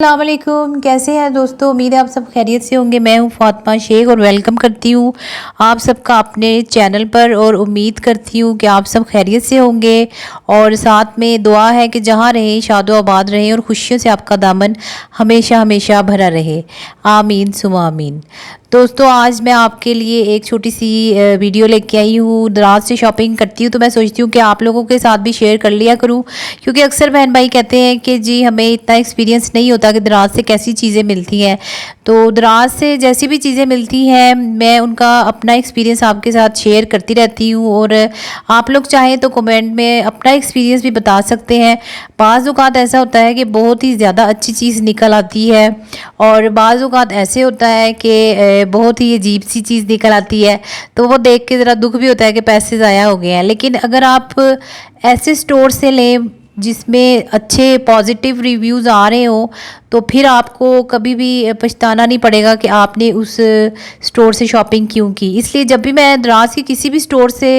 अस्सलाम वालेकुम, कैसे हैं दोस्तों। उम्मीद है आप सब खैरियत से होंगे। मैं हूं फातिमा शेख और वेलकम करती हूं आप सबका अपने चैनल पर और उम्मीद करती हूं कि आप सब खैरियत से होंगे और साथ में दुआ है कि जहां रहें शादो आबाद रहें और खुशियों से आपका दामन हमेशा हमेशा भरा रहे। आमीन सुमा आमीन। दोस्तों आज मैं आपके लिए एक छोटी सी वीडियो लेके आई हूँ। दराज से शॉपिंग करती हूँ तो मैं सोचती हूँ कि आप लोगों के साथ भी शेयर कर लिया करूँ, क्योंकि अक्सर बहन भाई कहते हैं कि जी हमें इतना एक्सपीरियंस नहीं होता कि दराज से कैसी चीज़ें मिलती हैं। तो दराज से जैसी भी चीज़ें मिलती हैं मैं उनका अपना एक्सपीरियंस आपके साथ शेयर करती रहती हूँ और आप लोग चाहें तो कमेंट में अपना एक्सपीरियंस भी बता सकते हैं। बाज़ औक़ात ऐसा होता है कि बहुत ही ज़्यादा अच्छी चीज़ निकल आती है और बाज़ औक़ात ऐसे होता है कि बहुत ही अजीब सी चीज़ निकल आती है, तो वो देख के ज़रा दुख भी होता है कि पैसे ज़ाया हो गए हैं। लेकिन अगर आप ऐसे स्टोर से लें जिसमें अच्छे पॉजिटिव रिव्यूज़ आ रहे हो तो फिर आपको कभी भी पछताना नहीं पड़ेगा कि आपने उस स्टोर से शॉपिंग क्यों की। इसलिए जब भी मैं दराज की किसी भी स्टोर से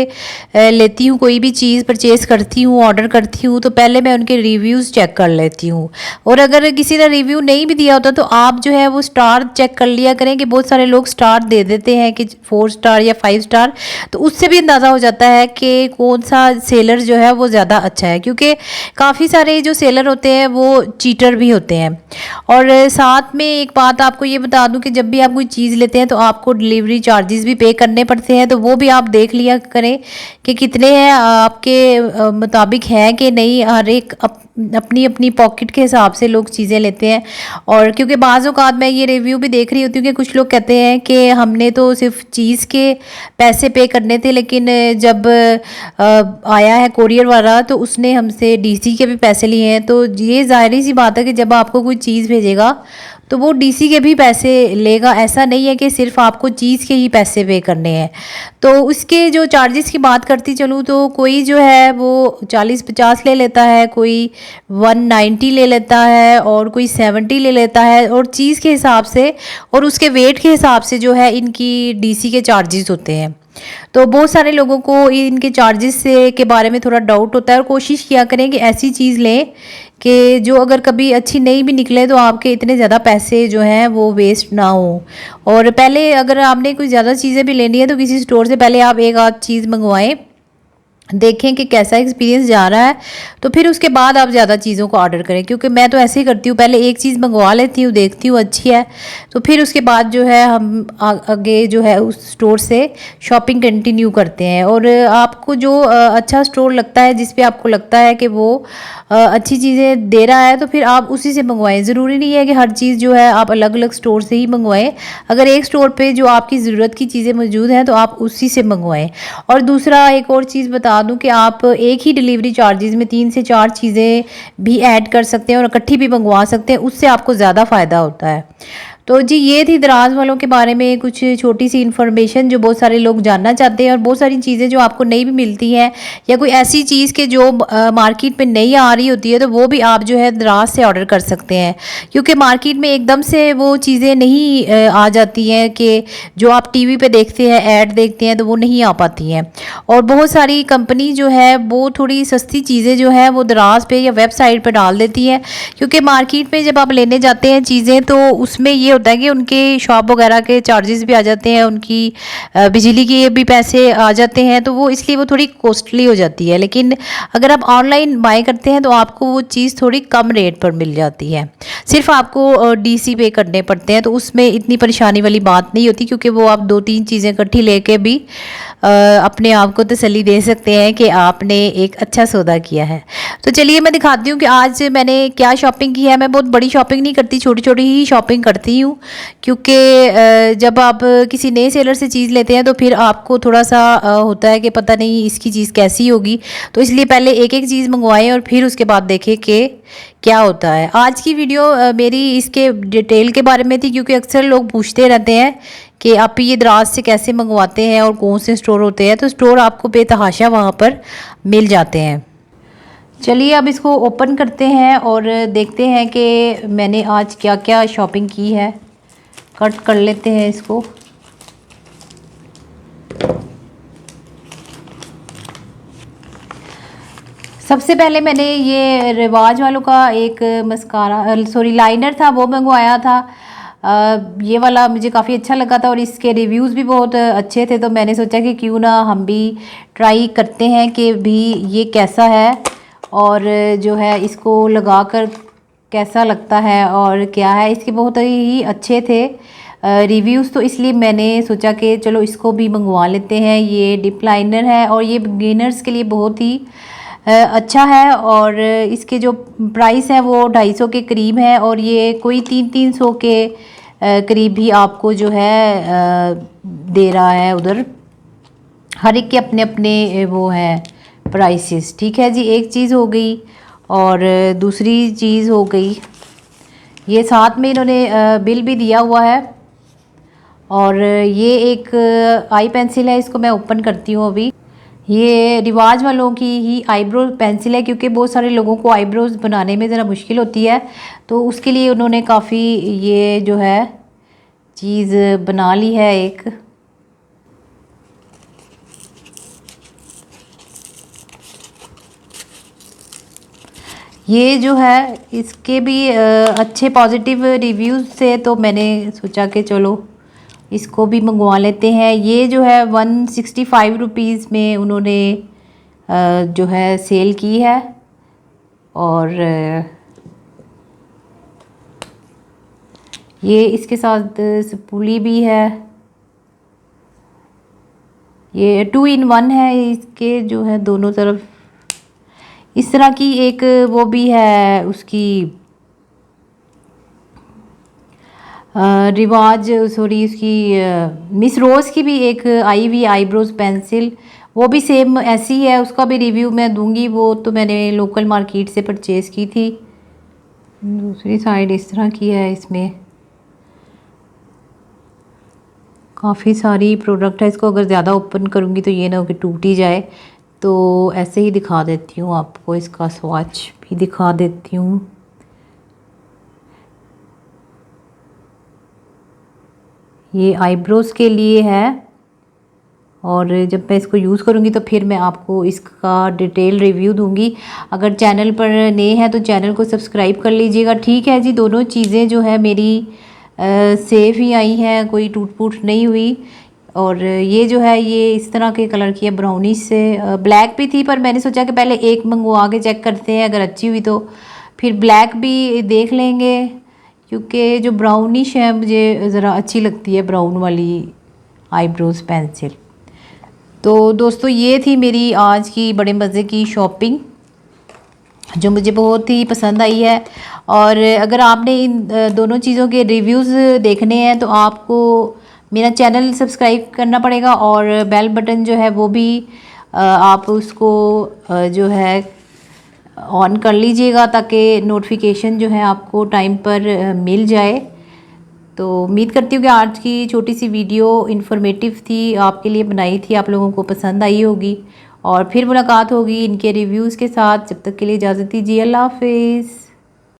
लेती हूँ, कोई भी चीज़ परचेज़ करती हूँ, ऑर्डर करती हूँ, तो पहले मैं उनके रिव्यूज़ चेक कर लेती हूँ। और अगर किसी ने रिव्यू नहीं भी दिया होता तो आप जो है वो स्टार चेक कर लिया करें कि बहुत सारे लोग स्टार दे देते हैं कि 4 स्टार या 5 स्टार, तो उससे भी अंदाज़ा हो जाता है कि कौन सा सेलर जो है वो ज़्यादा अच्छा है, क्योंकि काफ़ी सारे जो सेलर होते हैं वो चीटर भी होते हैं। और साथ में एक बात आपको ये बता दूं कि जब भी आप कोई चीज़ लेते हैं तो आपको डिलीवरी चार्जेस भी पे करने पड़ते हैं, तो वो भी आप देख लिया करें कि कितने हैं, आपके मुताबिक हैं कि नहीं। हर एक अपनी अपनी पॉकेट के हिसाब से लोग चीज़ें लेते हैं। और क्योंकि बाज़ औक़ात मैं ये रिव्यू भी देख रही होती हूँ कि कुछ लोग कहते हैं कि हमने तो सिर्फ चीज़ के पैसे पे करने थे, लेकिन जब आया है कोरियर वाला तो उसने हमसे डीसी के भी पैसे लिए हैं। तो ये ज़ाहिर सी बात है कि जब आपको कोई चीज़ भेजेगा तो वो डीसी के भी पैसे लेगा। ऐसा नहीं है कि सिर्फ आपको चीज़ के ही पैसे पे करने हैं। तो उसके जो चार्जेस की बात करती चलूँ तो कोई जो है वो 40-50 ले लेता है, कोई 190 ले लेता है और कोई 70 ले लेता है, और चीज़ के हिसाब से और उसके वेट के हिसाब से जो है इनकी डीसी के चार्जेस होते हैं। तो बहुत सारे लोगों को इनके चार्जेस से के बारे में थोड़ा डाउट होता है, और कोशिश किया करें कि ऐसी चीज़ लें कि जो अगर कभी अच्छी नहीं भी निकले तो आपके इतने ज़्यादा पैसे जो हैं वो वेस्ट ना हो। और पहले अगर आपने कोई ज़्यादा चीज़ें भी लेनी है तो किसी स्टोर से पहले आप एक आध चीज़ मंगवाएं, देखें कि कैसा एक्सपीरियंस जा रहा है, तो फिर उसके बाद आप ज़्यादा चीज़ों को ऑर्डर करें। क्योंकि मैं तो ऐसे ही करती हूँ, पहले एक चीज़ मंगवा लेती हूँ, देखती हूँ अच्छी है तो फिर उसके बाद जो है हम आगे जो है उस स्टोर से शॉपिंग कंटिन्यू करते हैं। और आपको जो अच्छा स्टोर लगता है, जिस पे आपको लगता है कि वो अच्छी चीज़ें दे रहा है, तो फिर आप उसी से मंगवाएं। ज़रूरी नहीं है कि हर चीज़ जो है आप अलग अलग स्टोर से ही मंगवाएं। अगर एक स्टोर पे जो आपकी ज़रूरत की चीज़ें मौजूद हैं तो आप उसी से मंगवाएं। और दूसरा एक और चीज़ बता दूं कि आप एक ही डिलीवरी चार्जेस में 3 से 4 चीज़ें भी ऐड कर सकते हैं और इकट्ठी भी मंगवा सकते हैं, उससे आपको ज़्यादा फ़ायदा होता है। तो जी ये थी दराज वालों के बारे में कुछ छोटी सी इन्फॉर्मेशन जो बहुत सारे लोग जानना चाहते हैं। और बहुत सारी चीज़ें जो आपको नहीं भी मिलती हैं, या कोई ऐसी चीज़ के जो मार्केट में नहीं आ रही होती है, तो वो भी आप जो है दराज से ऑर्डर कर सकते हैं, क्योंकि मार्केट में एकदम से वो चीज़ें नहीं आ जाती हैं कि जो आप टीवी पे देखते हैं, ऐड देखते हैं, तो वो नहीं आ पाती हैं। और बहुत सारी कंपनी जो है वो थोड़ी सस्ती चीज़ें जो है वो दराज पे या वेबसाइट पे डाल देती है, क्योंकि मार्केट में जब आप लेने जाते हैं चीज़ें तो उसमें ये होता है कि उनके शॉप वगैरह के चार्जेस भी आ जाते हैं, उनकी बिजली के भी पैसे आ जाते हैं, तो वो इसलिए वो थोड़ी कॉस्टली हो जाती है। लेकिन अगर आप ऑनलाइन बाय करते हैं तो आपको वो चीज़ थोड़ी कम रेट पर मिल जाती है, सिर्फ आपको डीसी पे करने पड़ते हैं, तो उसमें इतनी परेशानी वाली बात नहीं होती, क्योंकि वो आप 2-3 चीज़ें इकट्ठी लेके भी अपने आप को तसल्ली दे सकते हैं कि आपने एक अच्छा सौदा किया है। तो चलिए मैं दिखाती हूँ कि आज मैंने क्या शॉपिंग की है। मैं बहुत बड़ी शॉपिंग नहीं करती, छोटी छोटी ही शॉपिंग करती हूँ, क्योंकि जब आप किसी नए सेलर से चीज़ लेते हैं तो फिर आपको थोड़ा सा होता है कि पता नहीं इसकी चीज़ कैसी होगी, तो इसलिए पहले एक एक चीज़ मंगवाएं और फिर उसके बाद देखें कि क्या होता है। आज की वीडियो मेरी इसके डिटेल के बारे में थी, क्योंकि अक्सर लोग पूछते रहते हैं कि आप ये दराज से कैसे मंगवाते हैं और कौन से स्टोर होते हैं, तो स्टोर आपको बेतहाशा वहाँ पर मिल जाते हैं। चलिए अब इसको ओपन करते हैं और देखते हैं कि मैंने आज क्या क्या शॉपिंग की है। कट कर लेते हैं इसको। सबसे पहले मैंने ये रिवाज वालों का एक मस्कारा सॉरी लाइनर था वो मंगवाया था। ये वाला मुझे काफ़ी अच्छा लगा था और इसके रिव्यूज़ भी बहुत अच्छे थे, तो मैंने सोचा कि क्यों ना हम भी ट्राई करते हैं कि भी ये कैसा है और जो है इसको लगाकर कैसा लगता है और क्या है। इसके बहुत ही अच्छे थे रिव्यूज़, तो इसलिए मैंने सोचा कि चलो इसको भी मंगवा लेते हैं। ये डिप लाइनर है और ये बिगिनर्स के लिए बहुत ही अच्छा है और इसके जो प्राइस है वो 250 के करीब है और ये कोई 300 के करीब भी आपको जो है दे रहा है उधर। हर एक के अपने अपने वो है प्राइसेस। ठीक है जी, एक चीज़ हो गई और दूसरी चीज़ हो गई, ये साथ में इन्होंने बिल भी दिया हुआ है और ये एक आई पेंसिल है, इसको मैं ओपन करती हूँ अभी। ये रिवाज वालों की ही आईब्रो पेंसिल है, क्योंकि बहुत सारे लोगों को आईब्रोज बनाने में ज़रा मुश्किल होती है, तो उसके लिए उन्होंने काफ़ी ये जो है चीज़ बना ली है एक। ये जो है इसके भी अच्छे पॉजिटिव रिव्यूज़ से, तो मैंने सोचा कि चलो इसको भी मंगवा लेते हैं। ये जो है 165 रुपीज़ में उन्होंने जो है सेल की है और ये इसके साथ स्पूली भी है। ये 2 in 1 है, इसके जो है दोनों तरफ इस तरह की एक वो भी है उसकी रिवाज सॉरी उसकी मिस रोज़ की भी एक आई हुई आईब्रोज पेंसिल, वो भी सेम ऐसी है, उसका भी रिव्यू मैं दूंगी। वो तो मैंने लोकल मार्केट से परचेज़ की थी। दूसरी साइड इस तरह की है, इसमें काफ़ी सारी प्रोडक्ट है। इसको अगर ज़्यादा ओपन करूँगी तो ये ना हो कि टूट ही जाए, तो ऐसे ही दिखा देती हूँ आपको, इसका स्वॉच भी दिखा देती हूँ। ये आईब्रोज़ के लिए है और जब मैं इसको यूज़ करूँगी तो फिर मैं आपको इसका डिटेल रिव्यू दूँगी। अगर चैनल पर नए हैं तो चैनल को सब्सक्राइब कर लीजिएगा। ठीक है जी, दोनों चीज़ें जो है मेरी सेफ़ ही आई हैं, कोई टूट फूट नहीं हुई। और ये जो है ये इस तरह के कलर की है, ब्राउनिश से। ब्लैक भी थी पर मैंने सोचा कि पहले एक मंगवा के चेक करते हैं, अगर अच्छी हुई तो फिर ब्लैक भी देख लेंगे, क्योंकि जो ब्राउनिश है मुझे ज़रा अच्छी लगती है, ब्राउन वाली आईब्रोज पेंसिल। तो दोस्तों ये थी मेरी आज की बड़े मज़े की शॉपिंग, जो मुझे बहुत ही पसंद आई है। और अगर आपने इन दोनों चीज़ों के रिव्यूज़ देखने हैं तो आपको मेरा चैनल सब्सक्राइब करना पड़ेगा और बेल बटन जो है वो भी आप उसको जो है ऑन कर लीजिएगा, ताकि नोटिफिकेशन जो है आपको टाइम पर मिल जाए। तो उम्मीद करती हूँ कि आज की छोटी सी वीडियो इन्फॉर्मेटिव थी, आपके लिए बनाई थी, आप लोगों को पसंद आई होगी। और फिर मुलाकात होगी इनके रिव्यूज़ के साथ। जब तक के लिए इजाज़त दीजिए, अल्लाह हाफिज़।